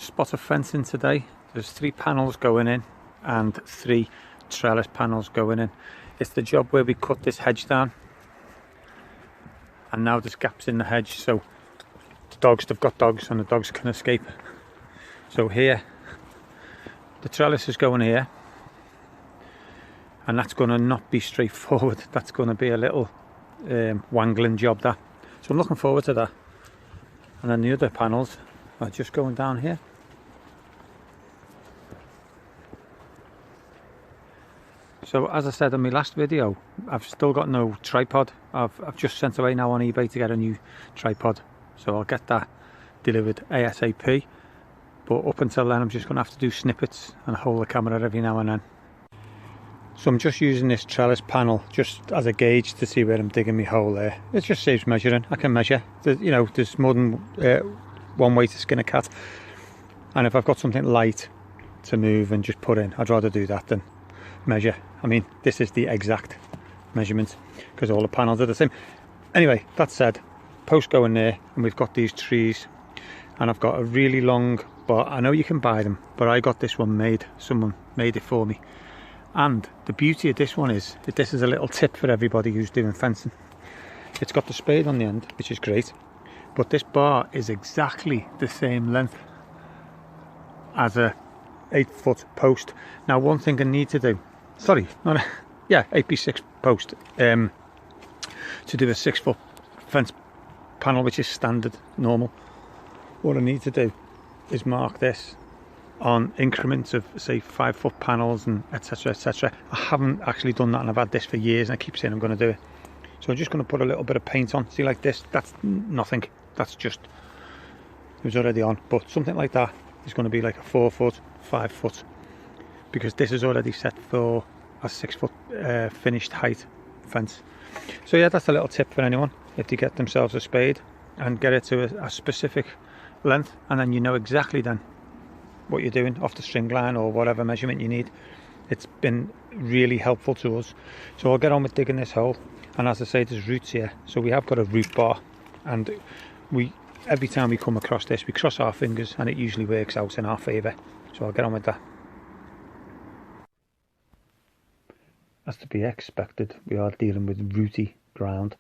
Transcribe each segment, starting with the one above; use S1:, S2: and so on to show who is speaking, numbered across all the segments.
S1: spot of fencing today. There's 3 panels going in and 3 trellis panels going in. It's the job where we cut this hedge down, and now there's gaps in the hedge, so the dogs, they've got dogs and the dogs can escape. So here, the trellis is going here, and that's going to not be straightforward. That's going to be a little wangling job, that. So I'm looking forward to that. And then the other panels are just going down here. So as I said in my last video, I've still got no tripod. I've just sent away now on eBay to get a new tripod, so I'll get that delivered ASAP. But up until then, I'm just going to have to do snippets and hold the camera every now and then. So I'm just using this trellis panel just as a gauge to see where I'm digging my hole there. It just saves measuring. I can measure. There's more than one way to skin a cat, and if I've got something light to move and just put in, I'd rather do that than measure. I mean, this is the exact measurement because all the panels are the same. Anyway, that said, post going there, and we've got these trees, and I've got a really long bar. I know you can buy them, but I got this one made. Someone made it for me. And the beauty of this one is that this is a little tip for everybody who's doing fencing. It's got the spade on the end, which is great, but this bar is exactly the same length as a 8-foot post. Now, one thing I need to do, 8x6 post, to do a 6-foot fence panel, which is standard, normal. What I need to do is mark this on increments of, say, 5-foot panels and etc, etc. I haven't actually done that, and I've had this for years, and I keep saying I'm going to do it. So I'm just going to put a little bit of paint on. See, like this, that's nothing. That's just, it was already on. But something like that is going to be like a 4-foot, 5-foot, because this is already set for a 6-foot finished height fence. So yeah, that's a little tip for anyone. If they get themselves a spade and get it to a specific length, and then you know exactly then what you're doing off the string line or whatever measurement you need. It's been really helpful to us. So I'll get on with digging this hole, and as I say, there's roots here, so we have got a root bar, and every time we come across this, we cross our fingers and it usually works out in our favour. So I'll get on with that. As to be expected, we are dealing with rooty ground,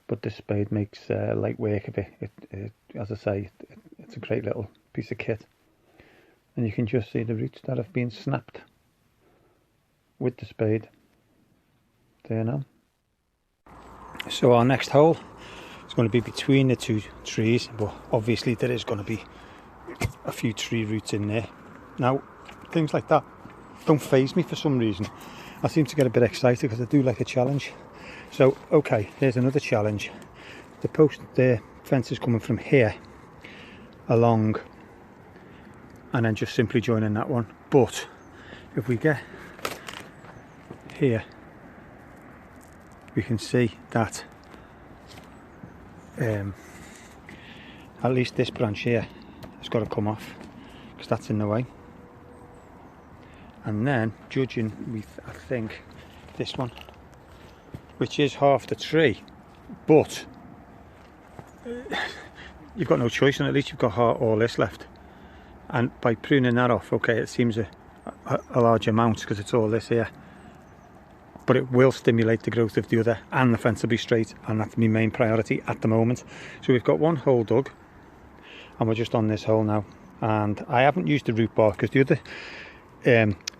S1: but this spade makes light work of it. As I say, it's a great little piece of kit. And you can just see the roots that have been snapped with the spade there now. So our next hole is going to be between the 2 trees, but obviously there is going to be a few tree roots in there. Now, things like that don't faze me for some reason. I seem to get a bit excited because I do like a challenge. So, okay, here's another challenge. The post, the fence is coming from here along, and then just simply joining that one. But if we get here, we can see that at least this branch here has got to come off, because that's in the way. And then judging with, I think, this one, which is half the tree, but you've got no choice, and at least you've got all this left. And by pruning that off, okay, it seems a large amount because it's all this here, but it will stimulate the growth of the other, and the fence will be straight, and that's my main priority at the moment. So we've got one hole dug, and we're just on this hole now, and I haven't used the root bar because the other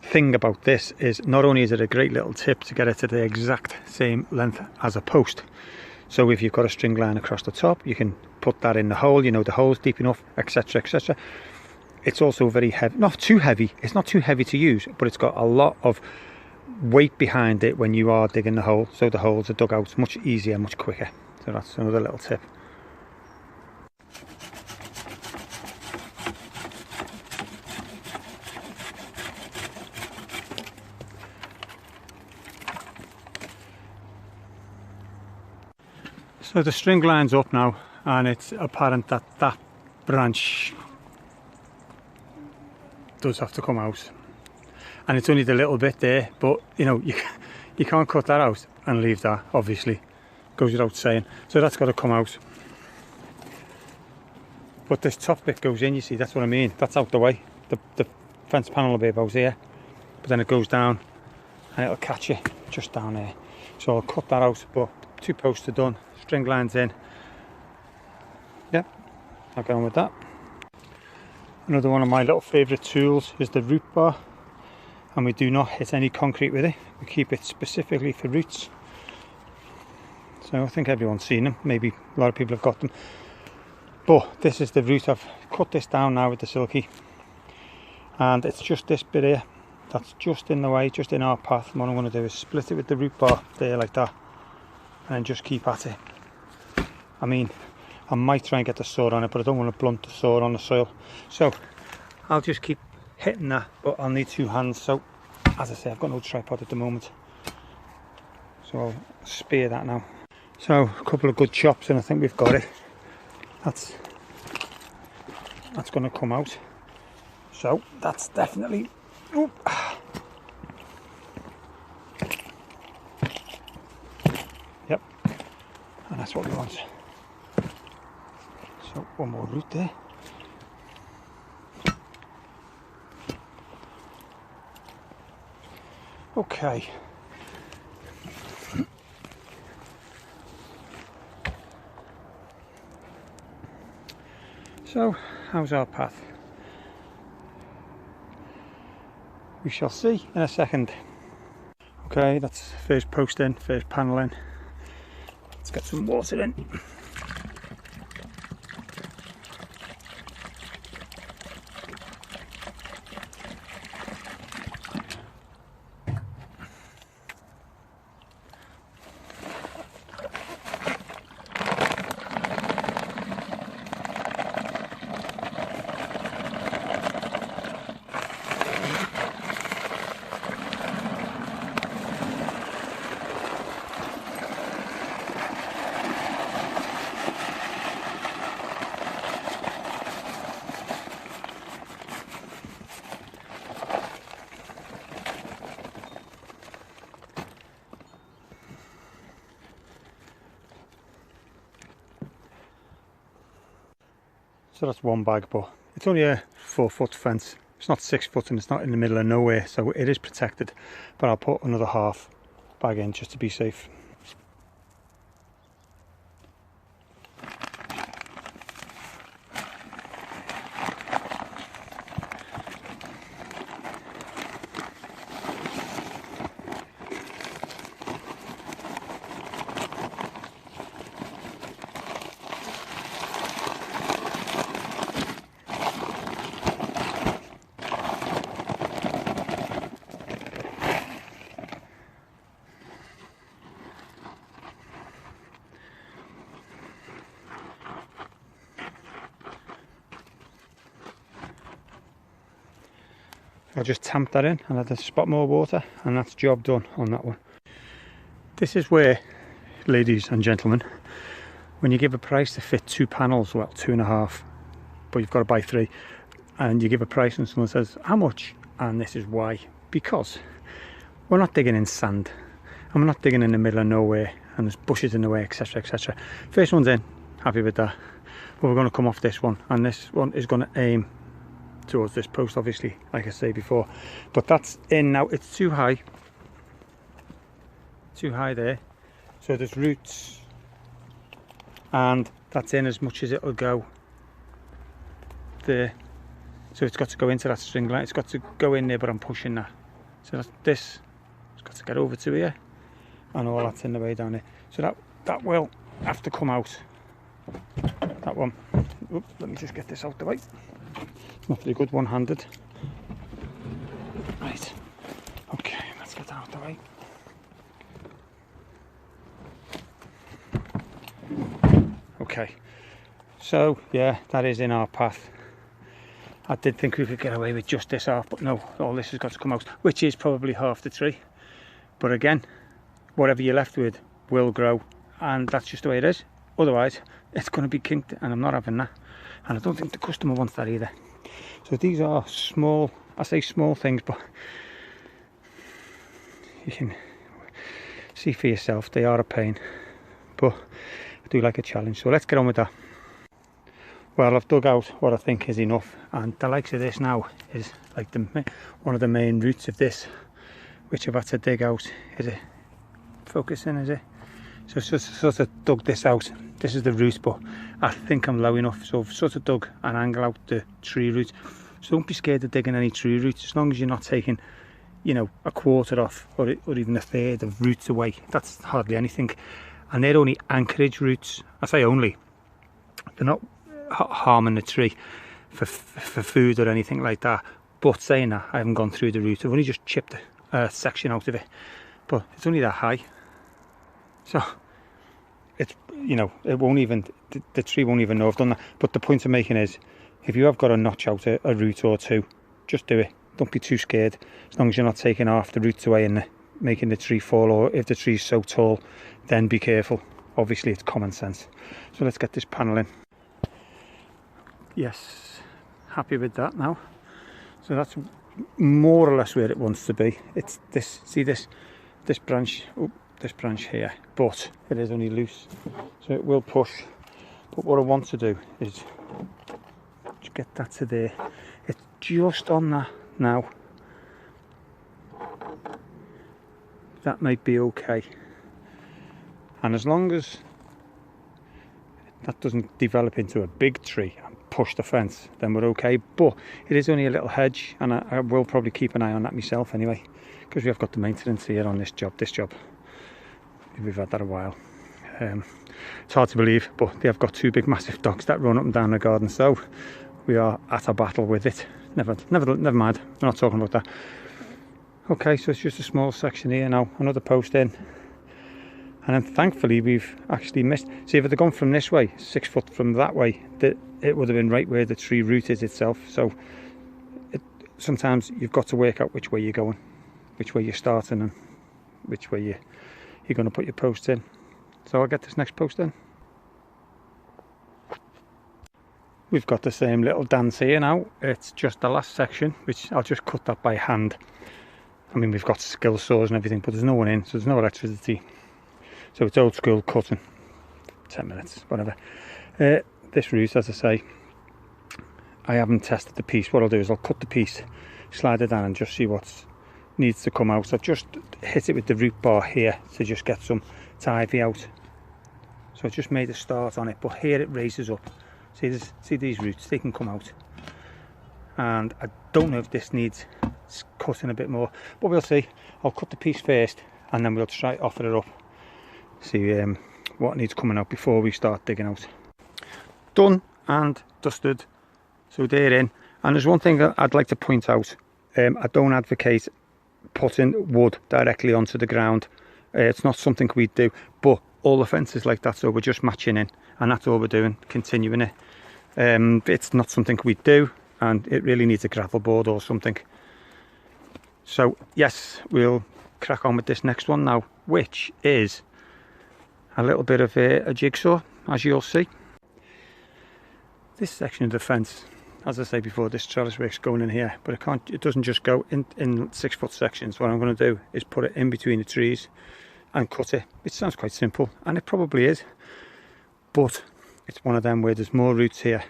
S1: thing about this is, not only is it a great little tip to get it to the exact same length as a post, so if you've got a string line across the top, you can put that in the hole, you know the hole's deep enough, etc, etc. It's also very heavy, not too heavy, it's not too heavy to use, but it's got a lot of weight behind it when you are digging the hole, so the holes are dug out much easier, much quicker. So that's another little tip. So the string line's up now, and it's apparent that that branch does have to come out, and it's only the little bit there, but you know, you can't cut that out and leave that, obviously, goes without saying. So that's got to come out. but this top bit goes in, you see, that's what I mean, that's out the way. The fence panel will be about here, but then it goes down and it'll catch it just down there. So I'll cut that out, but 2 posts are done, string lines in. Yep, I'll get on with that. Another one of my little favourite tools is the root bar, and we do not hit any concrete with it. We keep it specifically for roots. So I think everyone's seen them, maybe a lot of people have got them. But this is the root. I've cut this down now with the silky, and it's just this bit here that's just in the way, just in our path. And what I'm going to do is split it with the root bar there like that, and just keep at it. I mean, I might try and get the sword on it, but I don't want to blunt the sword on the soil. So I'll just keep hitting that, but I'll need 2 hands. So as I say, I've got no tripod at the moment, so I'll spear that now. So a couple of good chops and I think we've got it. That's going to come out. So that's definitely, oop. Yep, and that's what we want. So one more root there. Okay. So, how's our path? We shall see in a second. Okay, that's first post in, first panel in. Let's get some water in. So that's one bag, but it's only a 4-foot fence. It's not 6 foot and it's not in the middle of nowhere, so it is protected. But I'll put another half bag in just to be safe. I'll just tamp that in and add a spot more water, and that's job done on that one. This is where, ladies and gentlemen, when you give a price to fit 2 panels, well 2.5, but you've got to buy 3, and you give a price and someone says how much, and this is why. Because we're not digging in sand, and we're not digging in the middle of nowhere and there's bushes in the way, etc, etc. First one's in, happy with that, but we're going to come off this one, and this one is going to aim towards this post, obviously, like I say before. But that's in now. It's too high there, so there's roots, and that's in as much as it'll go there. So it's got to go into that string line, it's got to go in there, but I'm pushing that. So that's this, it's got to get over to here, and all that's in the way down there. So that will have to come out, that one. Oop, let me just get this out the way. Not very good one-handed. Right, okay, let's get that out the way. Okay, so yeah, that is in our path. I did think we could get away with just this half, but no, all this has got to come out, which is probably half the tree. But again, whatever you're left with will grow, and that's just the way it is. Otherwise, it's going to be kinked, and I'm not having that. And I don't think the customer wants that either. So these are small, I say small things, but you can see for yourself, they are a pain, but I do like a challenge. So let's get on with that. Well, I've dug out what I think is enough, and the likes of this now is like one of the main roots of this, which I've had to dig out. Is it focusing, is it? So I've sort of dug this out. This is the root, but I think I'm low enough, so I've sort of dug an angle out the tree roots. So don't be scared of digging any tree roots, as long as you're not taking, you know, a quarter off or even a third of roots away. That's hardly anything, and they're only anchorage roots. I say only, they're not harming the tree for food or anything like that. But saying that, I haven't gone through the root. I've only just chipped a section out of it, but it's only that high, so it's, you know, it won't even, the tree won't even know I've done that. But the point I'm making is, if you have got to notch out a root or two, just do it. Don't be too scared, as long as you're not taking half the roots away and making the tree fall, or if the tree's so tall, then be careful. Obviously it's common sense. So let's get this panel in. Yes, happy with that now. So that's more or less where it wants to be. It's this, see this branch, oh, this branch here, but it is only loose, so it will push. But what I want to do is to get that to there. It's just on that now. That might be okay, and as long as that doesn't develop into a big tree and push the fence, then we're okay. But it is only a little hedge, and I will probably keep an eye on that myself anyway, because we have got the maintenance here on this job. We've had that a while. It's hard to believe, but they have got two big massive dogs that run up and down the garden, so we are at a battle with it. Never mind, we're not talking about that. Okay, so it's just a small section here now, another post in, and then thankfully we've actually missed. See, if it had gone from this way, 6 foot from that way, it would have been right where the tree root is itself. So sometimes you've got to work out which way you're going, which way you're starting, and which way you're going to put your posts in. So I'll get this next post in. We've got the same little dance here now. It's just the last section, which I'll just cut that by hand. I mean, we've got skill saws and everything, but there's no one in, so there's no electricity. So it's old school cutting, 10 minutes, whatever. This root, as I say, I haven't tested the piece. What I'll do is I'll cut the piece, slide it down, and just see what needs to come out. So I've just hit it with the root bar here to just get some ivy out. So I just made a start on it, but here it raises up. See these roots, they can come out. And I don't know if this needs cutting a bit more, but we'll see. I'll cut the piece first, and then we'll try offer it up, see what needs coming out before we start digging out. Done and dusted, so they're in. And there's one thing that I'd like to point out. I don't advocate putting wood directly onto the ground. It's not something we do, but all the fences like that, so we're just matching in, and that's all we're doing, continuing it. It's not something we do, and it really needs a gravel board or something. So yes, we'll crack on with this next one now, which is a little bit of a jigsaw, as you'll see. This section of the fence, as I say before, this trellis work's going in here, but it doesn't just go in 6 foot sections. What I'm going to do is put it in between the trees and cut it. It sounds quite simple, and it probably is, but it's one of them where there's more roots here,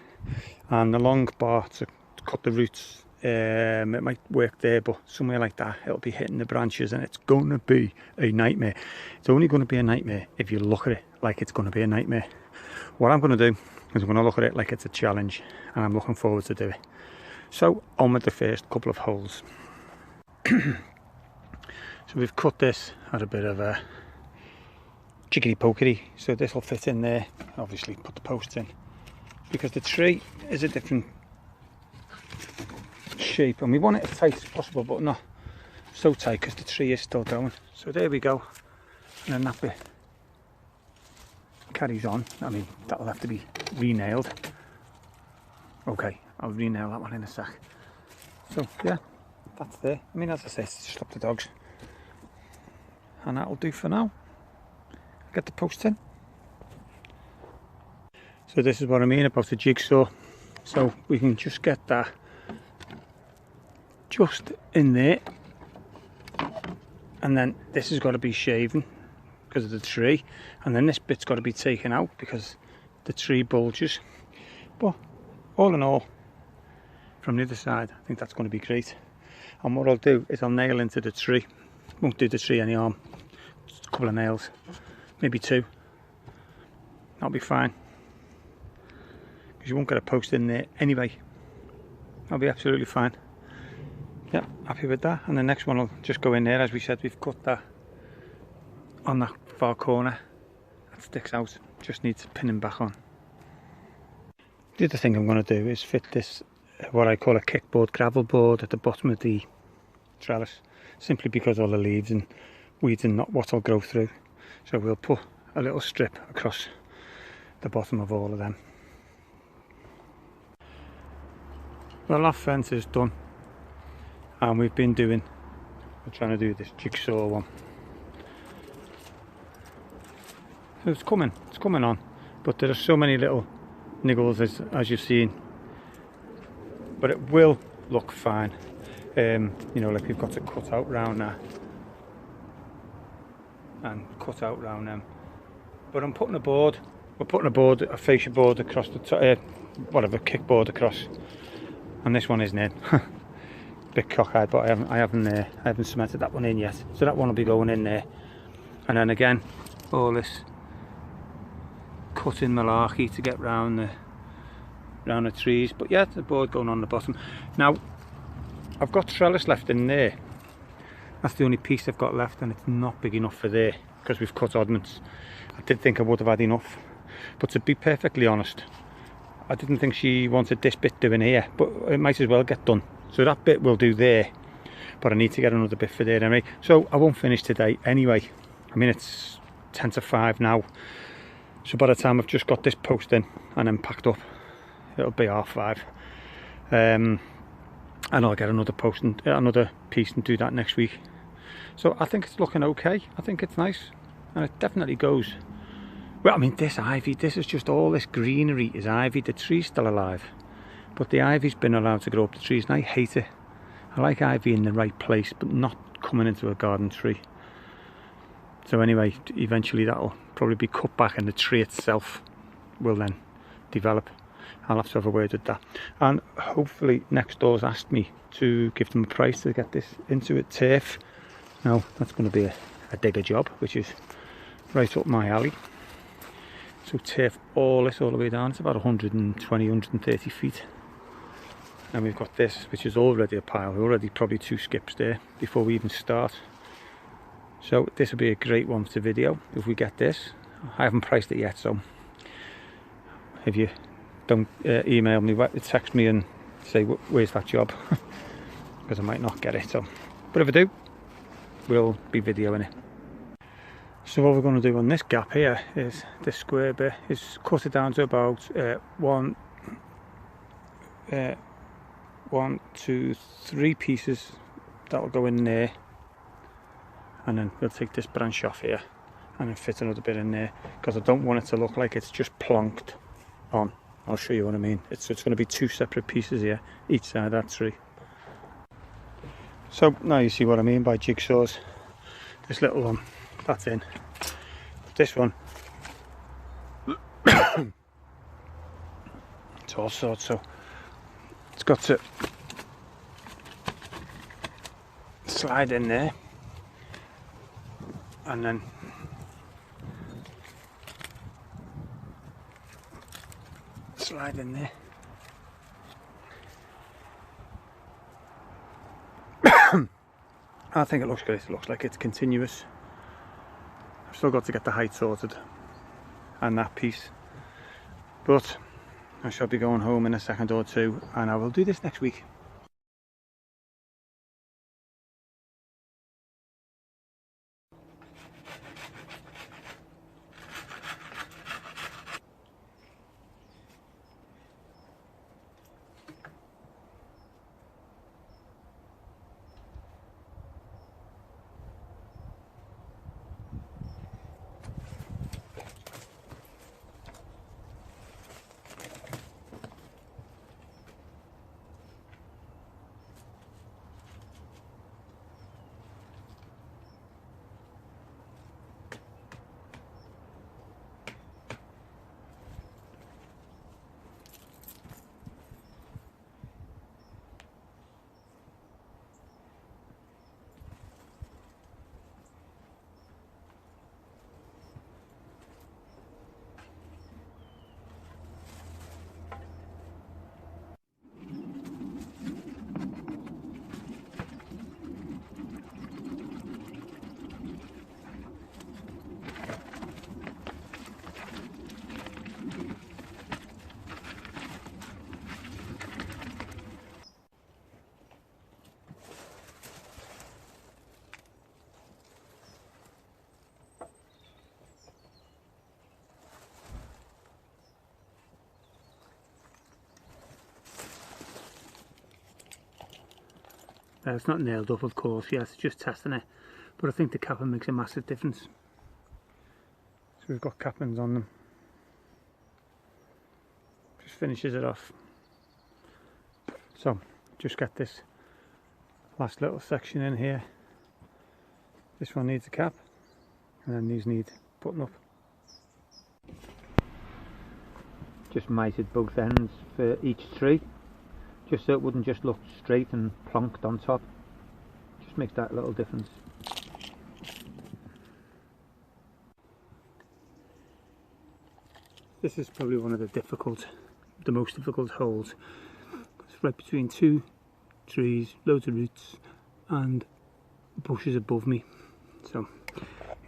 S1: and the long bar to cut the roots, it might work there, but somewhere like that it'll be hitting the branches, and it's going to be a nightmare. It's only going to be a nightmare if you look at it like it's going to be a nightmare. What I'm going to do is I'm going to look at it like it's a challenge, and I'm looking forward to do it. So on with the first couple of holes. So we've cut this at a bit of a jiggity pokety, so this will fit in there. Obviously put the posts in, because the tree is a different shape, and we want it as tight as possible, but not so tight because the tree is still going. So there we go, and then that bit carries on. I mean, that'll have to be re-nailed. Okay, I'll re-nail that one in a sec. So yeah, that's there. I mean, as I say, stop the dogs, and that'll do for now. Get the posts in. So this is what I mean about the jigsaw. So we can just get that just in there, and then this has got to be shaven because of the tree, and then this bit's got to be taken out because the tree bulges. But all in all, from the other side, I think that's going to be great. And what I'll do is I'll nail into the tree. Won't do the tree any harm. Just a couple of nails, maybe 2. That'll be fine. Because you won't get a post in there anyway. That'll be absolutely fine. Yep, happy with that. And the next one will just go in there. As we said, we've cut that on that far corner. That sticks out. Just needs pinning back on. The other thing I'm going to do is fit this, what I call a kickboard gravel board, at the bottom of the trellis, simply because all the leaves and weeds and what will grow through. So we'll put a little strip across the bottom of all of them. Well, our fence is done, and we're trying to do this jigsaw one. So it's coming on, but there are so many little niggles as you've seen, but it will look fine. You know, like we've got to cut out round that and cut out round them. But I'm putting a fascia board across the top, whatever, kickboard across, and this one isn't in. Bit cockeyed, but I haven't cemented that one in yet, so that one will be going in there. And then again, all this cutting malarkey to get round the trees. But yeah, the board going on the bottom. Now I've got trellis left in there. That's the only piece I've got left, and it's not big enough for there because we've cut oddments. I did think I would have had enough, but to be perfectly honest, I didn't think she wanted this bit doing here, but it might as well get done. So that bit will do there, but I need to get another bit for there anyway. So I won't finish today anyway. I mean, it's 10 to 5 now. So by the time I've just got this post in and then packed up, it'll be 5:30. And I'll get another post and another piece and do that next week. So I think it's looking okay. I think it's nice, and it definitely goes. Well, I mean, this ivy, this is just all this greenery is ivy. The tree's still alive, but the ivy's been allowed to grow up the trees, and I hate it. I like ivy in the right place, but not coming into a garden tree. So anyway, eventually that'll probably be cut back, and the tree itself will then develop. I'll have to have a word with that. And hopefully next door's asked me to give them a price to get this into it. Turf. Now that's going to be a digger job, which is right up my alley. So turf all this all the way down. It's about 120, 130 feet. And we've got this, which is already a pile. Already probably 2 skips there before we even start. So this will be a great one to video if we get this. I haven't priced it yet, so if you don't email me, text me and say where's that job, because I might not get it. So, but if I do, we'll be videoing it. So what we're going to do on this gap here is this square bit is cut it down to about 1, 2, 3 pieces that will go in there, and then we'll take this branch off here and then fit another bit in there, because I don't want it to look like it's just plonked on. I'll show you what I mean. It's going to be 2 separate pieces here, each side of that tree. So now you see what I mean by jigsaws. This little one, that's in. This one, it's all sorts, so it's got to slide in there, and then slide in there. I think it looks great. It looks like it's continuous. I've still got to get the height sorted and that piece, but I shall be going home in a second or two, and I will do this next week. It's not nailed up, of course, yes, it's just testing it, but I think the capping makes a massive difference. So we've got cappings on them. Just finishes it off. So just get this last little section in here. This one needs a cap, and then these need putting up. Just mited both ends for each tree, just so it wouldn't just look straight and plonked on top. Just makes that little difference. This is probably one of the most difficult holes. It's right between two trees, loads of roots and bushes above me, so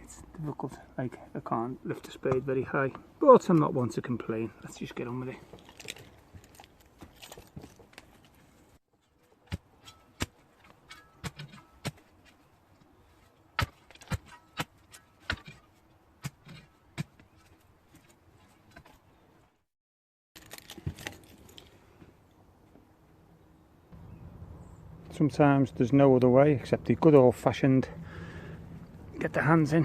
S1: it's difficult. Like, I can't lift the spade very high, but I'm not one to complain. Let's just get on with it. Sometimes there's no other way except the good old-fashioned get the hands in,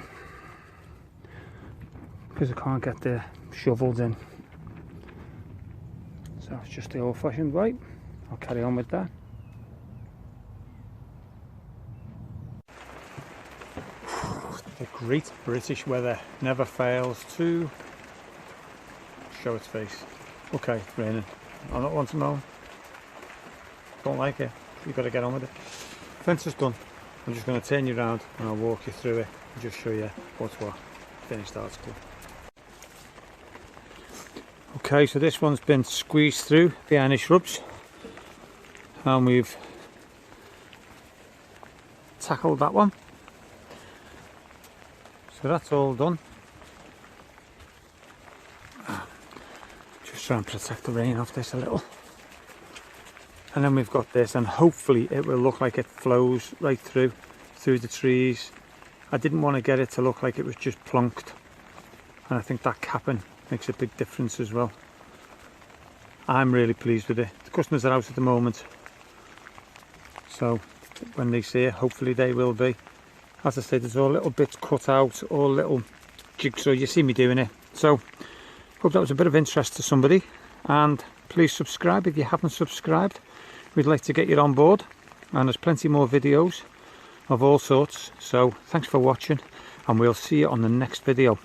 S1: because I can't get the shovels in. So it's just the old-fashioned way. I'll carry on with that. The great British weather never fails to show its face. Okay, it's raining. I'm not one to moan. Don't like it. You've got to get on with it. Fence is done. I'm just going to turn you around and I'll walk you through it and just show you what's what. Finished article. Okay, so this one's been squeezed through behind the shrubs, and we've tackled that one. So that's all done. Just try and protect the rain off this a little. And then we've got this, and hopefully it will look like it flows right through the trees. I didn't want to get it to look like it was just plonked, and I think that capping makes a big difference as well. I'm really pleased with it. The customers are out at the moment, so when they see it, hopefully they will be. As I said, there's all little bits cut out, all little jigsaw. You see me doing it. So hope that was a bit of interest to somebody, and please subscribe if you haven't subscribed. We'd like to get you on board, and there's plenty more videos of all sorts. So thanks for watching, and we'll see you on the next video.